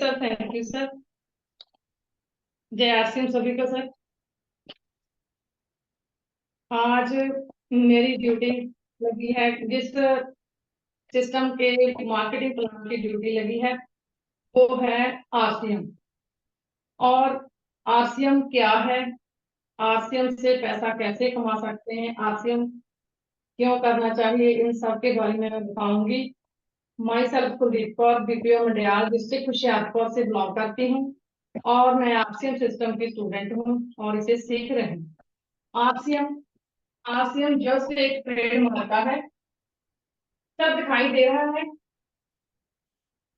Sir, thank you sir. जय RCM सभी को सर। आज मेरी ड्यूटी लगी है, जिस सिस्टम के मार्केटिंग प्लान की ड्यूटी लगी है वो है आरसीएम। और आरसीएम क्या है, आरसीएम से पैसा कैसे कमा सकते हैं, आरसीएम क्यों करना चाहिए, इन सब के बारे में मैं बताऊंगी। Myself Kuldeep Kaur, BPO Mandial, district Hoshiarpur से बिलोंग करती हूँ और मैं आरसीएम सिस्टम की स्टूडेंट हूँ और इसे सीख रही हूँ। आरसीएम आरसीएम जस्ट एक ट्रेड मार्का है। सब दिखाई दे रहा है?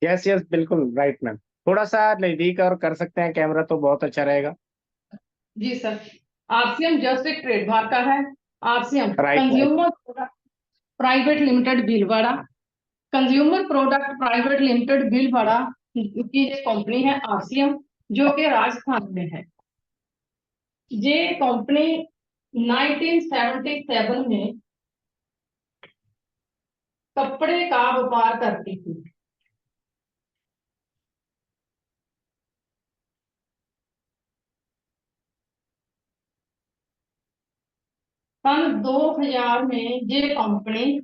यस यस, बिल्कुल राइट मैम। थोड़ा सा नजदीक और कर सकते हैं कैमरा तो बहुत अच्छा रहेगा। जी सर। आरसीएम जस्ट एक ट्रेड मार्का है। RCM right right. Consumer product private limited Bhilwara, consumer product private limited Bhilwara की ये कंपनी है आरसीएम, जो कि राजस्थान में है। ये कंपनी 1977 में कपड़े का व्यापार करती थी। सन 2000 में ये कंपनी,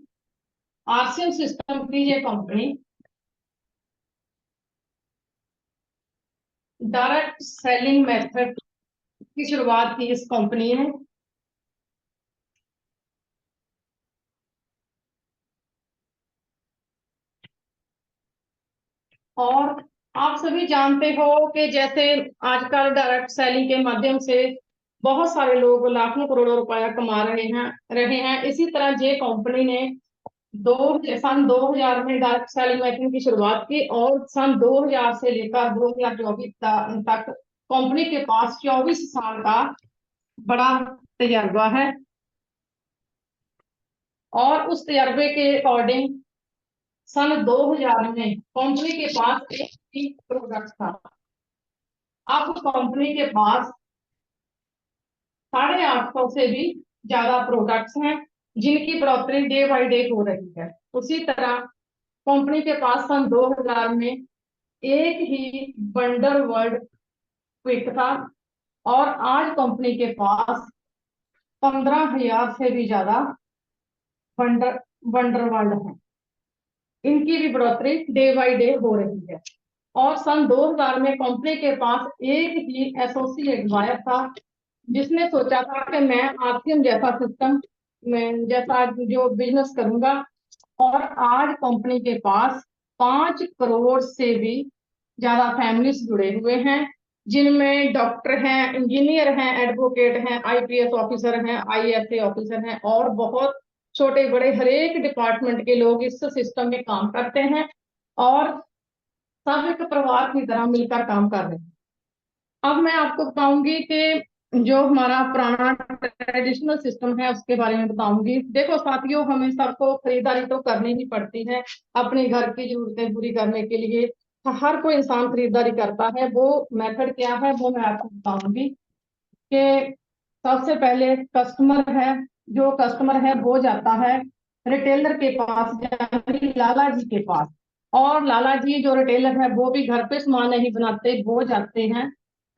आरसीएम सिस्टम की ये कंपनी डायरेक्ट सेलिंग मेथड की शुरुआत की इस कंपनी ने। और आप सभी जानते हो कि जैसे आजकल डायरेक्ट सेलिंग के माध्यम से बहुत सारे लोग लाखों करोड़ों रुपया कमा रहे हैं। इसी तरह ये कंपनी ने दो सन 2000 में डायरेक्ट सेलिंग मेथड की शुरुआत की और सन 2000 से लेकर 2024 तक कंपनी के पास 24 साल का बड़ा तजर्बा है। और उस तजर्बे के अकॉर्डिंग सन 2000 में कंपनी के पास एक ही प्रोडक्ट था। अब कंपनी के पास 850 से भी ज्यादा प्रोडक्ट्स हैं, जिनकी बढ़ोतरी डे बाई डे हो रही है। उसी तरह कंपनी के पास सन 2000 में एक ही वंडर वर्ल्ड क्विक था और आज कंपनी के पास 15,000 से भी ज्यादा वंडर वंडर वर्ल्ड है। इनकी भी बढ़ोतरी डे बाई डे हो रही है। और सन 2000 में कंपनी के पास एक ही एसोसिएट बायर था, जिसने सोचा था कि मैं आरसीएम जैसा सिस्टम में जैसा जो बिजनेस करूंगा। और आज कंपनी के पास 5 करोड़ से भी ज्यादा फैमिलीज जुड़े हुए हैं, जिनमें डॉक्टर हैं, इंजीनियर हैं, एडवोकेट हैं, आईपीएस ऑफिसर हैं, आईएएस ऑफिसर हैं और बहुत छोटे बड़े हर एक डिपार्टमेंट के लोग इस सिस्टम में काम करते हैं और सब एक परिवार की तरह मिलकर काम कर रहे हैं। अब मैं आपको बताऊंगी कि जो हमारा पुराना ट्रेडिशनल सिस्टम है उसके बारे में बताऊंगी। देखो साथियों, हमें सबको खरीदारी तो करनी ही पड़ती है अपने घर की जरूरतें पूरी करने के लिए। हर कोई इंसान खरीदारी करता है। वो मेथड क्या है वो मैं आपको बताऊंगी कि सबसे पहले कस्टमर है, जो कस्टमर है वो जाता है रिटेलर के पास, यानी लाला जी के पास। और लाला जी जो रिटेलर है वो भी घर पे सामान नहीं बनाते, वो जाते हैं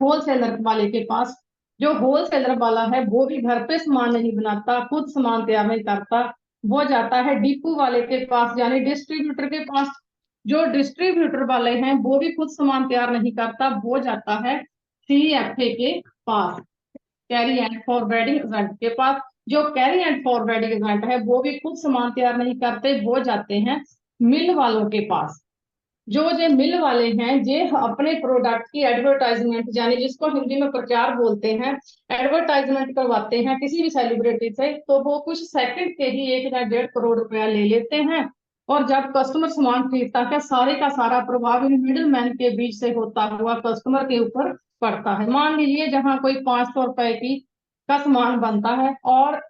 होलसेलर वाले के पास। जो होलसेलर वाला है वो भी घर पे सामान नहीं बनाता, खुद सामान तैयार नहीं करता, वो जाता है डिपू वाले के पास यानी डिस्ट्रीब्यूटर के पास। जो डिस्ट्रीब्यूटर वाले हैं वो भी खुद सामान तैयार नहीं करता, वो जाता है सीएफए के पास, कैरी एंड फॉरवर्डिंग एजेंट के पास। जो कैरी एंड फॉरवर्डिंग एजेंट है वो भी खुद सामान तैयार नहीं करते, वो जाते हैं मिल वालों के पास। जो मिल वाले हैं ये अपने प्रोडक्ट की एडवर्टाइजमेंट, यानी जिसको हिंदी में प्रचार बोलते हैं, एडवर्टाइजमेंट करवाते हैं किसी भी सेलिब्रिटी से, तो वो कुछ सेकंड के ही 1 या 1.5 करोड़ रुपया ले लेते हैं। और जब कस्टमर सामान खरीदता है सारे का सारा प्रभाव इन मिडिल मैन के बीच से होता हुआ कस्टमर के ऊपर पड़ता है। मान लीजिए जहां कोई 500 रुपए की का सामान बनता है और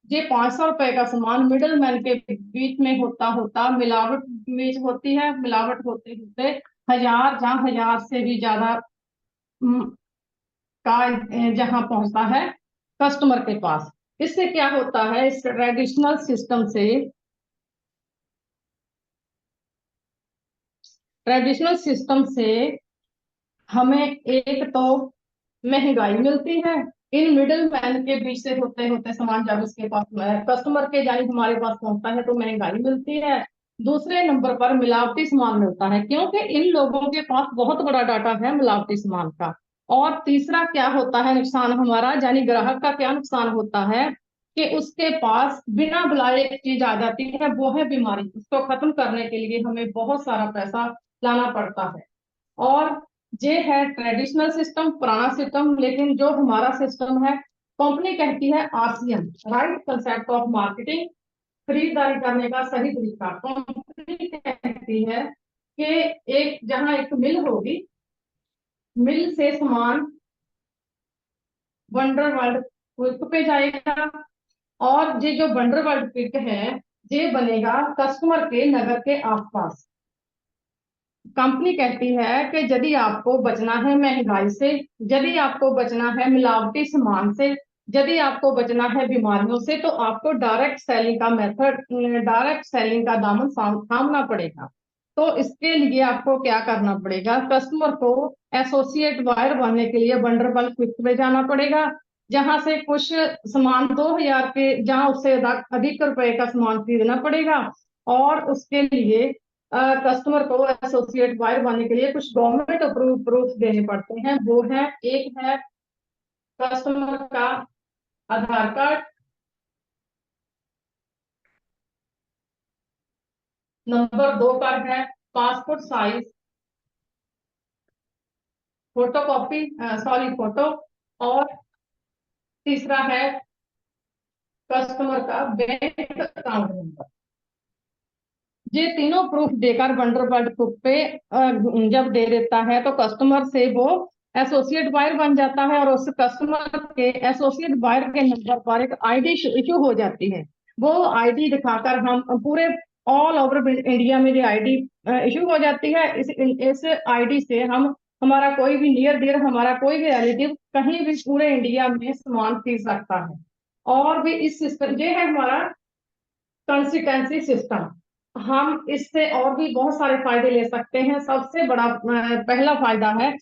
ये 500 रुपए का सामान मिडल मैन के बीच में होता होता मिलावट में होती है, मिलावट होते होते हजार, जहां हजार से भी ज्यादा का जहां पहुंचता है कस्टमर के पास। इससे क्या होता है, इस ट्रेडिशनल सिस्टम से हमें एक तो महंगाई मिलती है, इन मिडिल मैन के बीच से होते होते सामान जब उसके पास कस्टमर के जानी हमारे पास पहुंचता है तो महंगाई मिलती है। दूसरे नंबर पर मिलावटी सामान मिलता है, क्योंकि इन लोगों के पास बहुत बड़ा डाटा है मिलावटी सामान का। और तीसरा क्या होता है नुकसान हमारा, यानी ग्राहक का क्या नुकसान होता है कि उसके पास बिना बुलाए एक चीज आ जाती है, वो है बीमारी। उसको खत्म करने के लिए हमें बहुत सारा पैसा लाना पड़ता है। और ये है ट्रेडिशनल सिस्टम, पुराना सिस्टम। लेकिन जो हमारा सिस्टम है, कंपनी कहती है RCM, right concept of marketing, खरीदारी करने का सही तरीका। कंपनी कहती है कि एक जहां एक मिल होगी, मिल से सामान वंडर वर्ल्ड क्विक पे जाएगा, और ये जो वंडर वर्ल्ड क्विक है ये बनेगा कस्टमर के नगर के आसपास। कंपनी कहती है कि यदि आपको बचना है महंगाई से, यदि आपको बचना है मिलावटी सामान से, यदि आपको बचना है बीमारियों से, तो आपको डायरेक्ट सेलिंग का मेथड, डायरेक्ट सेलिंग का दामन थामना पड़ेगा। तो इसके लिए आपको क्या करना पड़ेगा, कस्टमर को एसोसिएट बायर बनने के लिए वंडरबल क्विक में जाना पड़ेगा, जहां से कुछ सामान 2000 के, जहां उससे अधिक रुपए का सामान खरीदना पड़ेगा। और उसके लिए कस्टमर को एसोसिएट बायर बनने के लिए कुछ गवर्नमेंट अप्रूव प्रूफ देने पड़ते हैं। वो है, एक है कस्टमर का आधार कार्ड, नंबर 2 पर है passport size photo copy, sorry photo. और तीसरा है कस्टमर का बैंक अकाउंट नंबर। ये तीनों प्रूफ देकर वंडरबर्ड ग्रुप पे जब दे देता है तो कस्टमर से वो एसोसिएट बायर बन जाता है, और उस कस्टमर के एसोसिएट बायर के नंबर पर एक आईडी इशू हो जाती है। वो आईडी दिखाकर हम पूरे ऑल ओवर इंडिया में ये आईडी इशू हो जाती है। इस आईडी से हम, हमारा कोई भी नियर डियर, हमारा कोई भी रिलेटिव कहीं भी पूरे इंडिया में सामान खरीद सकता है। और भी इस सिस्टम, ये है हमारा कंसिस्टेंसी सिस्टम। हम इससे और भी बहुत सारे फायदे ले सकते हैं। सबसे बड़ा पहला फायदा है,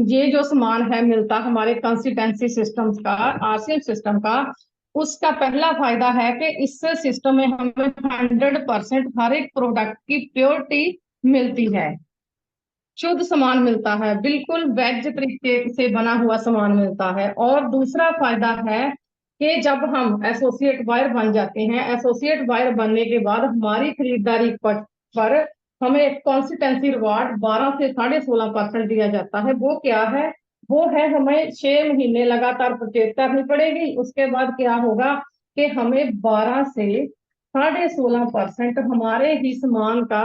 ये जो सामान है मिलता हमारे कंसिस्टेंसी सिस्टम का, आरसीएम सिस्टम का, उसका पहला फायदा है कि इस सिस्टम में हमें 100% हर एक प्रोडक्ट की प्योरिटी मिलती है, शुद्ध सामान मिलता है, बिल्कुल वेज तरीके से बना हुआ सामान मिलता है। और दूसरा फायदा है कि जब हम एसोसिएट बायर बन जाते हैं, एसोसिएट बायर बनने के बाद हमारी खरीदारी पर हमें एक कॉन्सिस्टेंसी रिवार्ड 12 से 16.5% दिया जाता है। वो क्या है, वो है हमें 6 महीने लगातार परचेज करनी पड़ेगी। उसके बाद क्या होगा कि हमें 12 से 16.5% हमारे ही सामान का,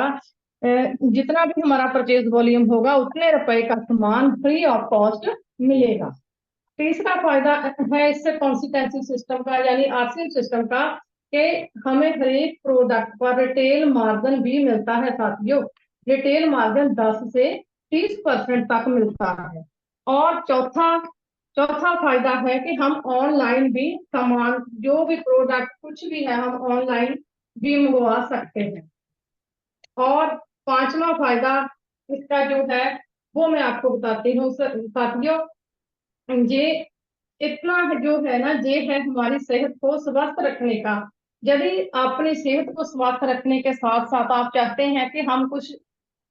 जितना भी हमारा परचेज वॉल्यूम होगा उतने रुपए का सामान फ्री ऑफ कॉस्ट मिलेगा। तीसरा फायदा है इससे कंसिस्टेंसी सिस्टम का, यानी आरसीएम सिस्टम का, कि हमें हर एक प्रोडक्ट पर रिटेल मार्जिन भी मिलता है साथियों। रिटेल मार्जिन 10 से 30% तक मिलता है। और चौथा चौथा फायदा है कि हम ऑनलाइन भी सामान, जो भी प्रोडक्ट कुछ भी है, हम ऑनलाइन भी मंगवा सकते हैं। और पांचवा फायदा इसका जो है वो मैं आपको बताती हूँ साथियों। ये इतना जो है ना, ये है हमारी सेहत को स्वस्थ रखने का। यदि अपनी सेहत को स्वस्थ रखने के साथ साथ आप चाहते हैं कि हम कुछ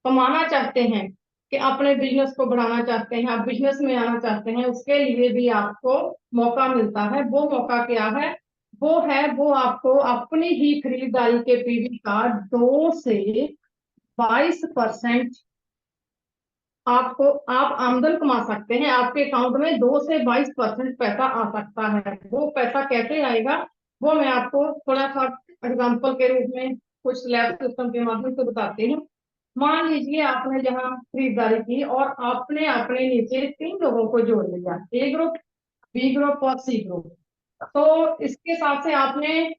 कमाना चाहते हैं, कि अपने बिजनेस को बढ़ाना चाहते हैं, आप बिजनेस में आना चाहते हैं, उसके लिए भी आपको मौका मिलता है। वो मौका क्या है, वो है, वो आपको अपनी ही खरीदारी के पीवी का 2 से 22% आपको, आप आमदन कमा सकते हैं। आपके अकाउंट में 2 से 22% पैसा आ सकता है। वो पैसा कैसे आएगा, वो मैं आपको थोड़ा सा एग्जाम्पल के रूप में कुछ स्लैब सिस्टम के माध्यम से बताती हूँ। मान लीजिए आपने जहाँ खरीदारी की और आपने अपने नीचे 3 लोगों को जोड़ लिया, ए ग्रुप, बी ग्रुप और सी ग्रुप। तो इसके हिसाब से आपने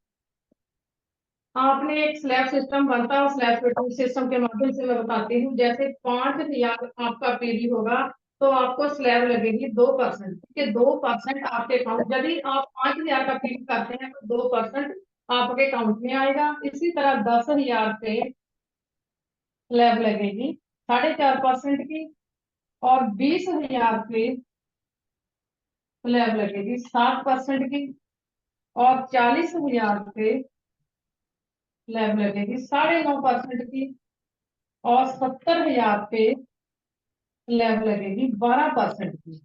आपने एक स्लैब सिस्टम बनता है। स्लैब सिस्टम के माध्यम से मैं बताती हूँ, जैसे 5,000 आपका पीवी होगा तो आपको स्लैब लगेगी 2%। ठीक है, 2% आपके अकाउंट, यदि आप 5,000 का पीवी करते हैं तो 2% आपके अकाउंट में आएगा। इसी तरह 10,000 पे स्लैब लगेगी 4.5% की। और 20,000 पे स्लैब लगेगी 7% की, और 40,000 पे स्लैब लगेगी 9.5% की, और 70,000 पे स्लैब लगेगी 12% की,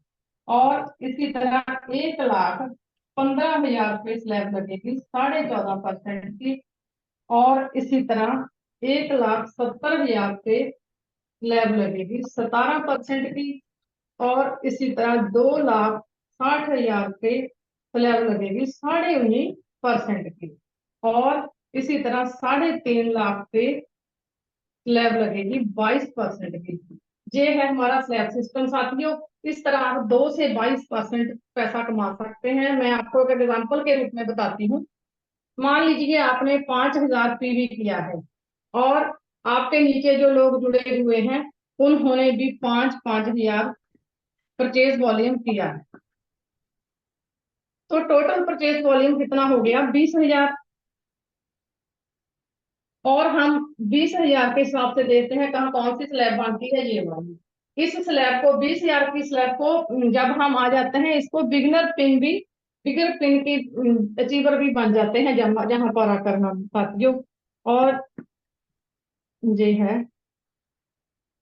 और इसी तरह 1,15,000 पे स्लैब लगेगी 14.5% की, और इसी तरह 1,70,000 पे स्लैब लगेगी 17% की, और इसी तरह 2,60,000 पे स्लैब लगेगी 19.5% की, और इसी तरह 3.5 लाख पे स्लैब लगेगी 22% की। ये है हमारा स्लैब सिस्टम साथियों। इस तरह आप 2 से 22% पैसा कमा सकते हैं। मैं आपको एक एग्जाम्पल के रूप में बताती हूँ। मान लीजिए आपने 5,000 पीवी किया है, और आपके नीचे जो लोग जुड़े हुए हैं उन्होंने भी 5,000 परचेज वॉल्यूम किया है, तो टोटल परचेज वॉल्यूम कितना हो गया? 20,000। और हम 20,000 के हिसाब से देखते हैं कहाँ कौन सी स्लैब बनती है, ये वाली। इस स्लैब को 20,000 की स्लैब को जब हम आ जाते हैं, इसको बिगर पिन की अचीवर भी बन जाते हैं जहाँ जहाँ पर आकर हम साथियों। और ये है,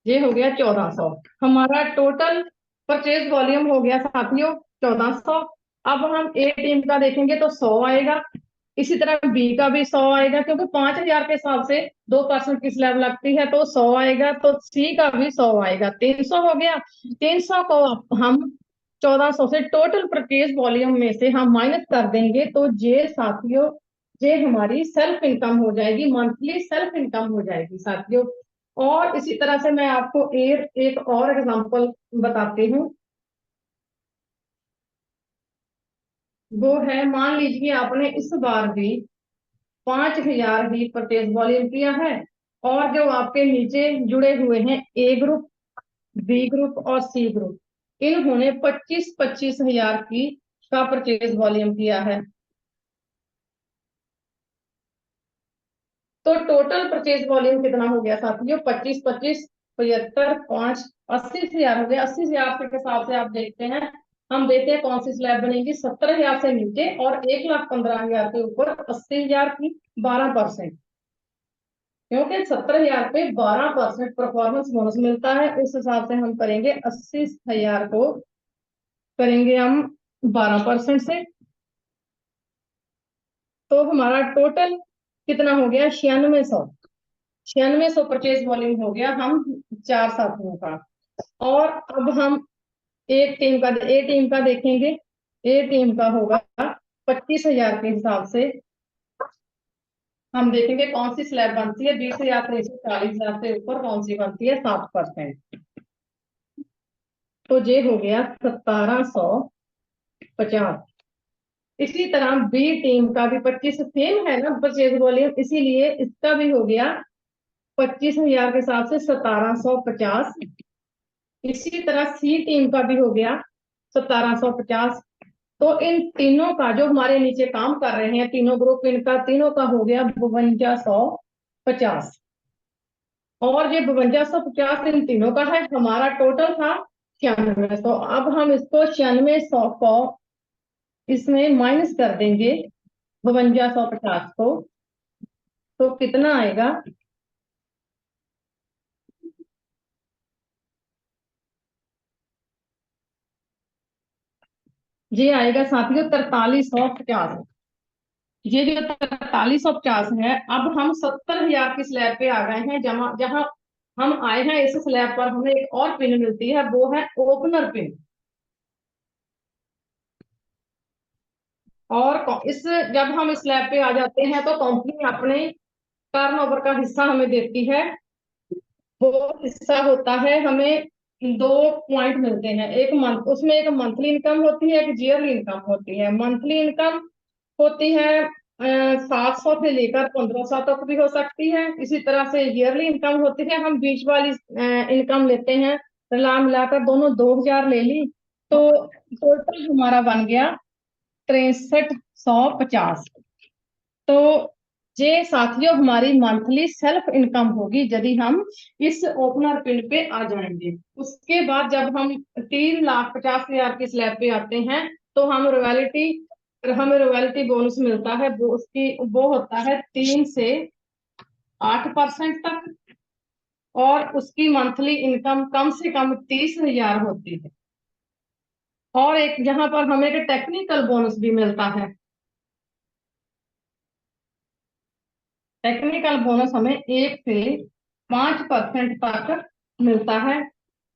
ये हो गया 1,400। हमारा टोटल परचेज वॉल्यूम हो गया साथियों 1,400। अब हम ए टीम का देखेंगे तो 100 आएगा, इसी तरह बी का भी 100 आएगा, क्योंकि 5,000 के हिसाब से 2% की स्लैब लगती है, तो 100 आएगा। तो सी का भी 100 आएगा, 300 हो गया। 300 को हम 1,400 से टोटल परचेज वॉल्यूम में से हम माइनस कर देंगे, तो ये साथियों, ये हमारी सेल्फ इनकम हो जाएगी, मंथली सेल्फ इनकम हो जाएगी साथियों। और इसी तरह से मैं आपको एक और एग्जांपल बताती हूँ। वो है, मान लीजिए आपने इस बार भी 5,000 ही परचेज वॉल्यूम किया है, और जो आपके नीचे जुड़े हुए हैं ए ग्रुप, बी ग्रुप और सी ग्रुप, इन्होंने 25,000 की का परचेज वॉल्यूम किया है। तो टोटल परचेज वॉल्यूम कितना हो गया साथियों? 25, 25, 75, 5, 80,000 हो गया। 80,000 के हिसाब से आप देखते हैं, हम देखते हैं कौन सी स्लैब बनेगी। 70,000 से नीचे और 1,15,000 के ऊपर 80,000 की 12%, क्योंकि 70,000 पे 12% परफॉर्मेंस बोनस मिलता है। उस हिसाब से हम करेंगे 80,000 को करेंगे हम 12% से, तो हमारा टोटल कितना हो गया? 9600। 9600 परचेज वॉल्यूम हो गया हम 4 साथियों का। और अब हम ए टीम का देखेंगे। ए टीम का होगा 25,000 के हिसाब से। हम देखेंगे कौन सी स्लैब बनती है 20,000 से 40,000 से ऊपर कौन सी बनती है 7%। तो ये हो गया 1,750। इसी तरह बी टीम का भी 25 सेम है ना परचेज वॉल्यूम, इसीलिए इसका भी हो गया 25,000 के हिसाब से 1,750। इसी तरह सी टीम का भी हो गया 1,750। तो इन तीनों का, जो हमारे नीचे काम कर रहे हैं तीनों ग्रुप, इनका तीनों का हो गया 5250। और ये 5250 इन तीनों का है। हमारा टोटल था 9600। अब हम इसको 9600 को इसमें माइनस कर देंगे 5250 को, तो कितना आएगा? ये आएगा साथियों 4350। ये जो 4350 है, अब हम 70,000 की स्लैब पे आ गए हैं। जहाँ जहाँ हम आए हैं इस स्लैब पर हमें एक और पिन मिलती है, वो है ओपनर पिन। और इस जब हम इस स्लैब पे आ जाते हैं तो कंपनी अपने टर्नओवर का हिस्सा हमें देती है। वो हिस्सा होता है, हमें 2 पॉइंट मिलते हैं। एक मंथ, उसमें एक मंथली इनकम होती है, एक ईयरली इनकम होती है। मंथली इनकम होती है 700 से लेकर 1,500 तक भी हो सकती है। इसी तरह से ईयरली इनकम होती है, हम बीच वाली इनकम लेते हैं। मिला मिलाकर दोनों 2,000 ले ली, तो टोटल हमारा बन गया 6350। तो जे साथियों हमारी मंथली सेल्फ इनकम होगी यदि हम इस ओपनर पिन पे आ जाएंगे। उसके बाद जब हम 3,50,000 की स्लैब पे आते हैं तो हमें रॉयल्टी बोनस मिलता है, वो होता है 3 से 8% तक, और उसकी मंथली इनकम कम से कम 30,000 होती है। और एक यहाँ पर हमें एक टेक्निकल बोनस भी मिलता है। टेक्निकल बोनस हमें 1 से 5% तक मिलता है,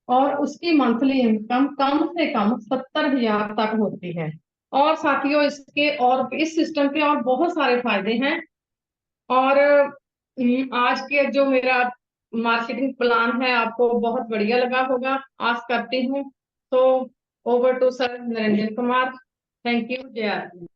और उसकी मंथली इनकम कम से कम 70,000 तक होती है। और साथियों इस सिस्टम के और बहुत सारे फायदे हैं। और आज के जो मेरा मार्केटिंग प्लान है आपको बहुत बढ़िया लगा होगा, आस करती हूँ। तो over to sir Narendra Kumar. Thank you. जय आर